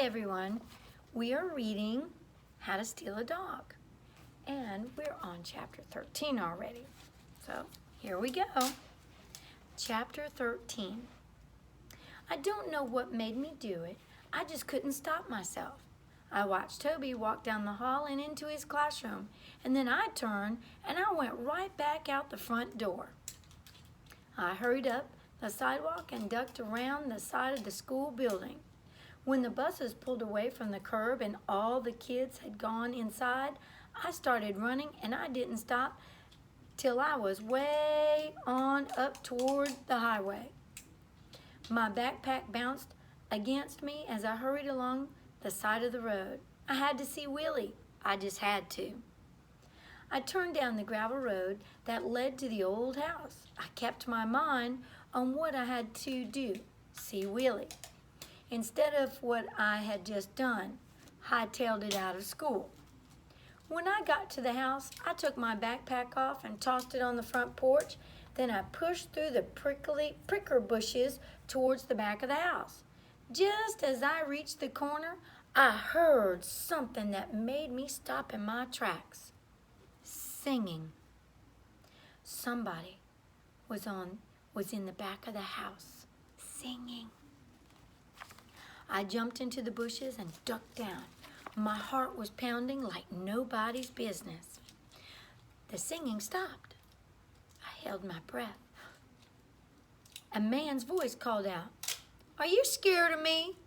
everyone. We are reading How to Steal a Dog, and we're on chapter 13 already. So here we go. Chapter 13. I don't know what made me do it. I just couldn't stop myself. I watched Toby walk down the hall and into his classroom, and then I turned and I went right back out the front door. I hurried up the sidewalk and ducked around the side of the school building. When the buses pulled away from the curb and all the kids had gone inside, I started running and I didn't stop till I was way on up toward the highway. My backpack bounced against me as I hurried along the side of the road. I had to see Willie. I just had to. I turned down the gravel road that led to the old house. I kept my mind on what I had to do, see Willie, instead of what I had just done, hightailed it out of school. When I got to the house, I took my backpack off and tossed it on the front porch. Then I pushed through the pricker bushes towards the back of the house. Just as I reached the corner, I heard something that made me stop in my tracks. Singing. Somebody was in the back of the house, singing. I jumped into the bushes and ducked down. My heart was pounding like nobody's business. The singing stopped. I held my breath. A man's voice called out, "Are you scared of me,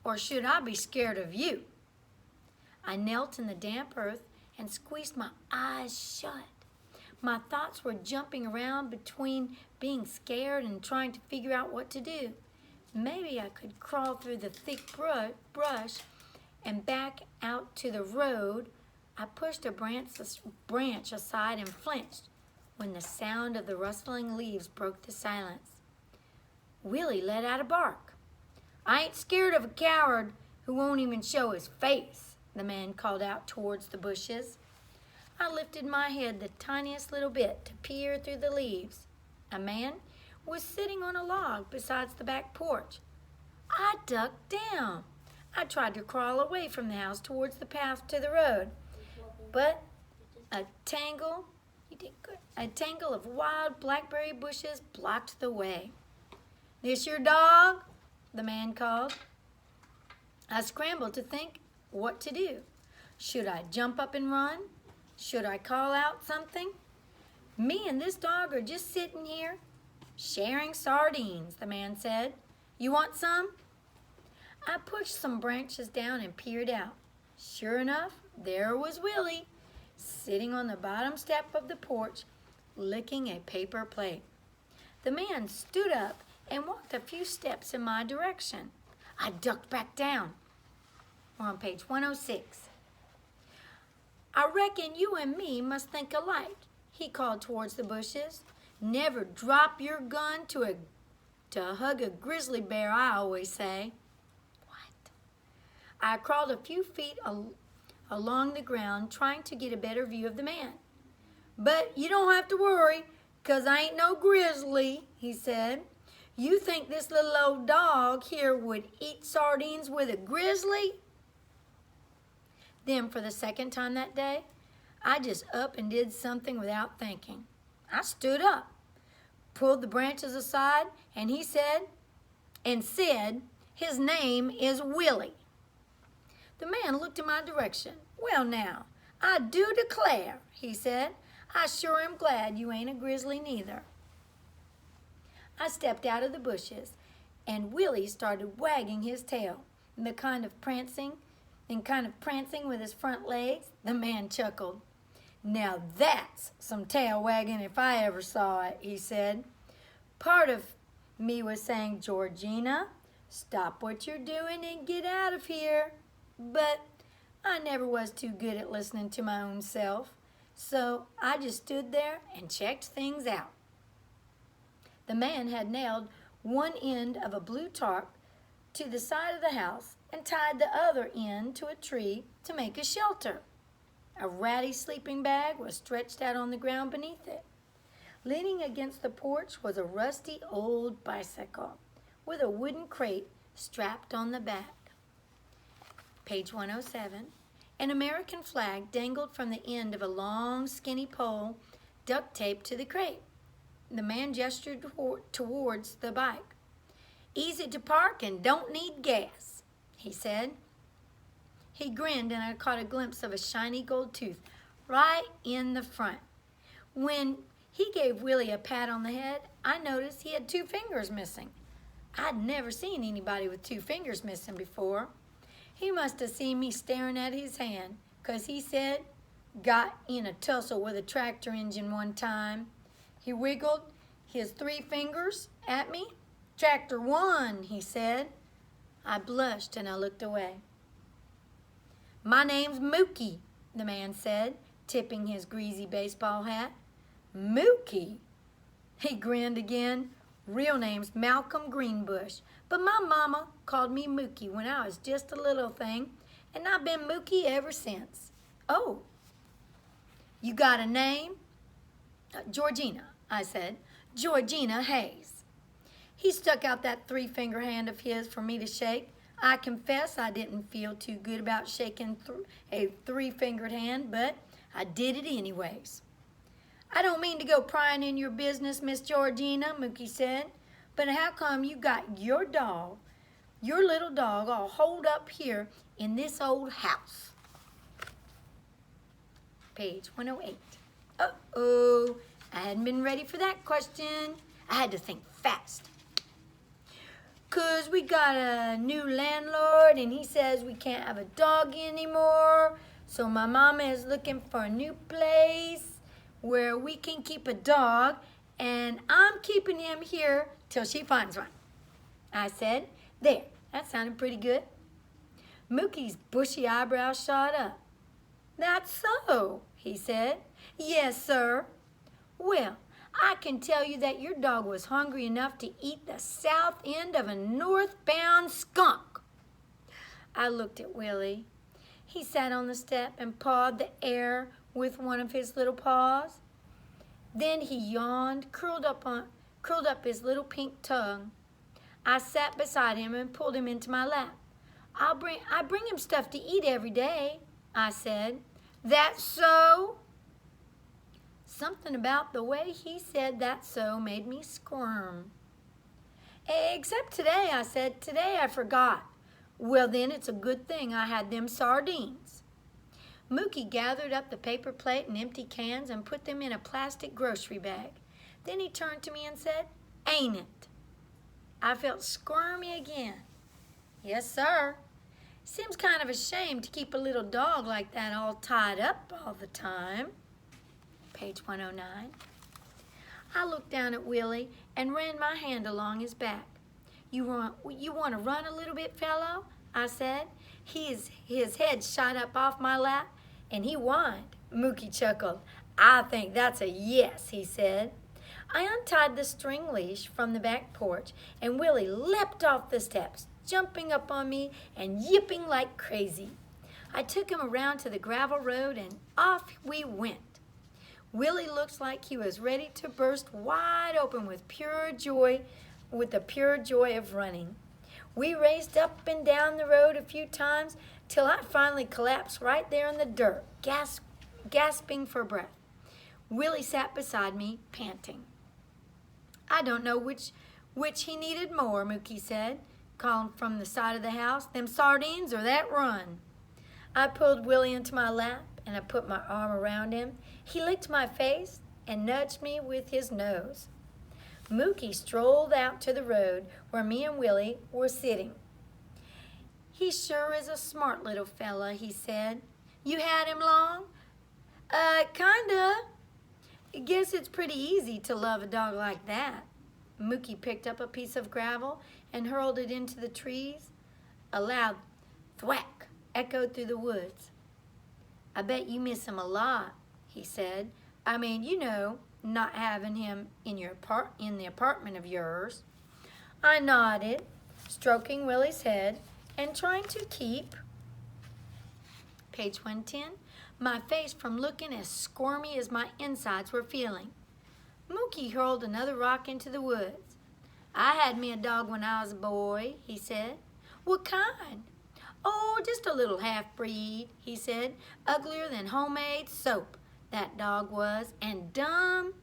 or should I be scared of you?" I knelt in the damp earth and squeezed my eyes shut. My thoughts were jumping around between being scared and trying to figure out what to do. Maybe I could crawl through the thick brush and back out to the road. I pushed a branch aside and flinched when the sound of the rustling leaves broke the silence. Willie let out a bark. "I ain't scared of a coward who won't even show his face," the man called out towards the bushes. I lifted my head the tiniest little bit to peer through the leaves. A man was sitting on a log beside the back porch. I ducked down. I tried to crawl away from the house towards the path to the road, but a tangle of wild blackberry bushes blocked the way. "This your dog?" the man called. I scrambled to think what to do. Should I jump up and run? Should I call out something? "Me and this dog are just sitting here, sharing sardines," the man said. "You want some?" I pushed some branches down and peered out. Sure enough, there was Willie, sitting on the bottom step of the porch, licking a paper plate. The man stood up and walked a few steps in my direction. I ducked back down. We're on page 106. "I reckon you and me must think alike," he called towards the bushes. "Never drop your gun to hug a grizzly bear, I always say." What? I crawled a few feet along the ground, trying to get a better view of the man. "But you don't have to worry, 'cause I ain't no grizzly," he said. "You think this little old dog here would eat sardines with a grizzly?" Then, for the second time that day, I just up and did something without thinking. I stood up, pulled the branches aside, and said, "His name is Willie." The man looked in my direction. "Well now, I do declare," he said. "I sure am glad you ain't a grizzly neither." I stepped out of the bushes, and Willie started wagging his tail, kind of prancing with his front legs. The man chuckled. "Now that's some tail wagging if I ever saw it," he said. Part of me was saying, "Georgina, stop what you're doing and get out of here." But I never was too good at listening to my own self, so I just stood there and checked things out. The man had nailed one end of a blue tarp to the side of the house and tied the other end to a tree to make a shelter. A ratty sleeping bag was stretched out on the ground beneath it. Leaning against the porch was a rusty old bicycle with a wooden crate strapped on the back. Page 107. An American flag dangled from the end of a long, skinny pole duct taped to the crate. The man gestured towards the bike. "Easy to park and don't need gas," he said. He grinned and I caught a glimpse of a shiny gold tooth right in the front. When he gave Willie a pat on the head, I noticed he had 2 fingers missing. I'd never seen anybody with 2 fingers missing before. He must have seen me staring at his hand, 'cause he said, "Got in a tussle with a tractor engine one time." He wiggled his 3 fingers at me. "Tractor won," he said. I blushed and I looked away. "My name's Mookie," the man said, tipping his greasy baseball hat. "Mookie?" He grinned again. "Real name's Malcolm Greenbush, but my mama called me Mookie when I was just a little thing, and I've been Mookie ever since." "Oh, you got a name?" "Georgina," I said. "Georgina Hayes." He stuck out that 3-finger hand of his for me to shake. I confess I didn't feel too good about shaking a 3-fingered hand, but I did it anyways. "I don't mean to go prying in your business, Miss Georgina," Mookie said, "but how come you got your little dog, all holed up here in this old house?" Page 108. Uh-oh, I hadn't been ready for that question. I had to think fast. "'Cause we got a new landlord and he says we can't have a dog anymore, so my mama is looking for a new place where we can keep a dog, and I'm keeping him here till she finds one," I said. There, that sounded pretty good. Mookie's bushy eyebrows shot up. "That's so," he said. "Yes, sir." "Well, I can tell you that your dog was hungry enough to eat the south end of a northbound skunk." I looked at Willie. He sat on the step and pawed the air with one of his little paws. Then he yawned, curled up his little pink tongue. I sat beside him and pulled him into my lap. I bring him stuff to eat every day," I said. "That's so?" Something about the way he said "that so" made me squirm. "Except today," I said. "Today I forgot." "Well, then it's a good thing I had them sardines." Mookie gathered up the paper plate and empty cans and put them in a plastic grocery bag. Then he turned to me and said, "Ain't it?" I felt squirmy again. "Yes, sir. Seems kind of a shame to keep a little dog like that all tied up all the time." Page 109. I looked down at Willie and ran my hand along his back. You want to run a little bit, fellow?" I said. His head shot up off my lap, and he whined. Mookie chuckled. "I think that's a yes," he said. I untied the string leash from the back porch, and Willie leapt off the steps, jumping up on me and yipping like crazy. I took him around to the gravel road, and off we went. Willie looked like he was ready to burst wide open with the pure joy of running. We raced up and down the road a few times till I finally collapsed right there in the dirt, gasping for breath. Willie sat beside me, panting. "I don't know which he needed more," Mookie said, calling from the side of the house, "them sardines or that run." I pulled Willie into my lap and I put my arm around him. He licked my face and nudged me with his nose. Mookie strolled out to the road where me and Willie were sitting. "He sure is a smart little fella," he said. "You had him long?" Kinda. Guess it's pretty easy to love a dog like that." Mookie picked up a piece of gravel and hurled it into the trees. A loud thwack echoed through the woods. "I bet you miss him a lot," he said. "I mean, you know, not having him in the apartment of yours." I nodded, stroking Willie's head and trying to keep, page 110, my face from looking as squirmy as my insides were feeling. Mookie hurled another rock into the woods. "I had me a dog when I was a boy," he said. "What kind?" "Oh, just a little half-breed," he said. "Uglier than homemade soap, that dog was, and dumb.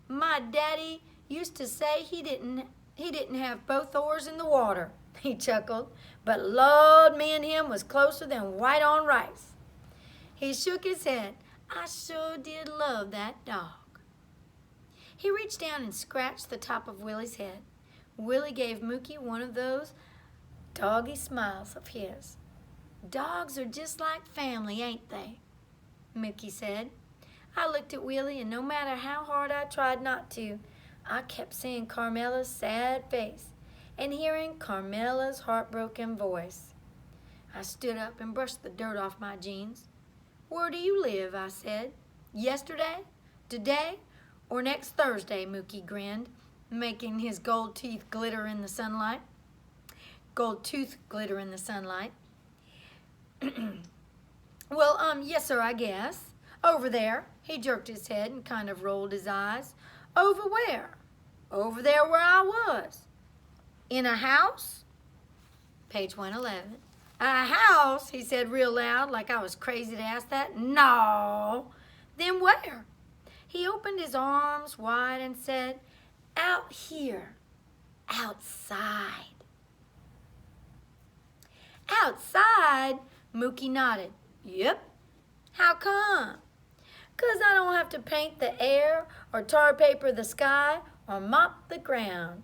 My daddy used to say he didn't have both oars in the water." He chuckled. "But Lord, me and him was closer than white on rice." He shook his head. "I sure did love that dog." He reached down and scratched the top of Willie's head. Willie gave Mookie one of those doggy smiles of his. "Dogs are just like family, ain't they?" Mookie said. I looked at Willie, and no matter how hard I tried not to, I kept seeing Carmela's sad face and hearing Carmela's heartbroken voice. I stood up and brushed the dirt off my jeans. "Where do you live?" I said. "Yesterday, today, or next Thursday?" Mookie grinned, making his gold teeth glitter in the sunlight. Gold tooth glitter in the sunlight. "Well, yes, sir, I guess. Over there." He jerked his head and kind of rolled his eyes. "Over where?" "Over there where I was." "In a house?" Page 111. "A house?" he said real loud, like I was crazy to ask that. "No." "Then where?" He opened his arms wide and said, "Out here. Outside." "Outside?" Mookie nodded. "Yep." "How come?" "'Cause I don't have to paint the air or tar paper the sky or mop the ground.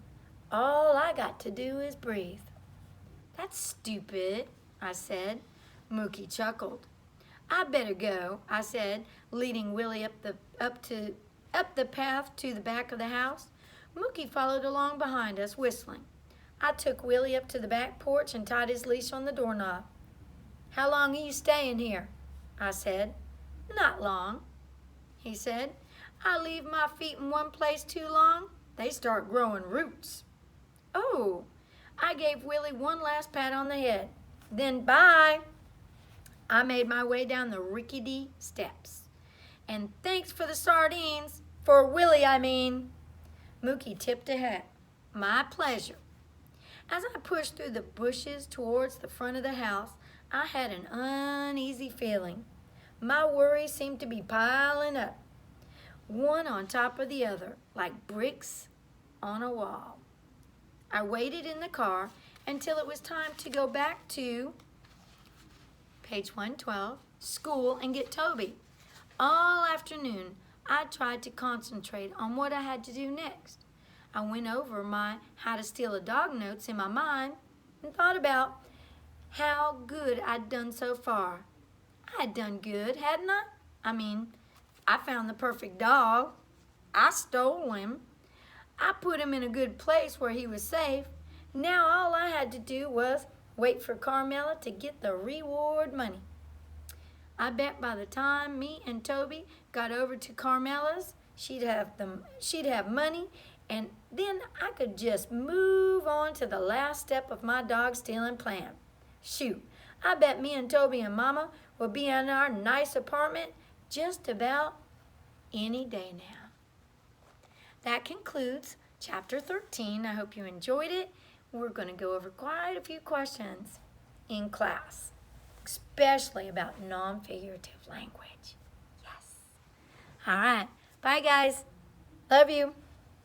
All I got to do is breathe." "That's stupid," I said. Mookie chuckled. "I better go," I said, leading Willie up the path to the back of the house. Mookie followed along behind us, whistling. I took Willie up to the back porch and tied his leash on the doorknob. "How long are you staying here?" I said. "Not long," he said. "I leave my feet in one place too long, they start growing roots." "Oh." I gave Willie one last pat on the head. "Then bye." I made my way down the rickety steps. "And thanks for the sardines. For Willie, I mean." Mookie tipped a hat. "My pleasure." As I pushed through the bushes towards the front of the house, I had an uneasy feeling. My worries seemed to be piling up, one on top of the other, like bricks on a wall. I waited in the car until it was time to go back to page 112, school, and get Toby. All afternoon, I tried to concentrate on what I had to do next. I went over my How to Steal a Dog notes in my mind and thought about how good I'd done so far. I had done good, hadn't I? I mean, I found the perfect dog. I stole him. I put him in a good place where he was safe. Now all I had to do was wait for Carmela to get the reward money. I bet by the time me and Toby got over to Carmela's, she'd have money, and then I could just move on to the last step of my dog stealing plan. Shoot, I bet me and Toby and Mama will be in our nice apartment just about any day now. That concludes chapter 13. I hope you enjoyed it. We're going to go over quite a few questions in class, especially about non-figurative language. Yes. All right. Bye, guys. Love you.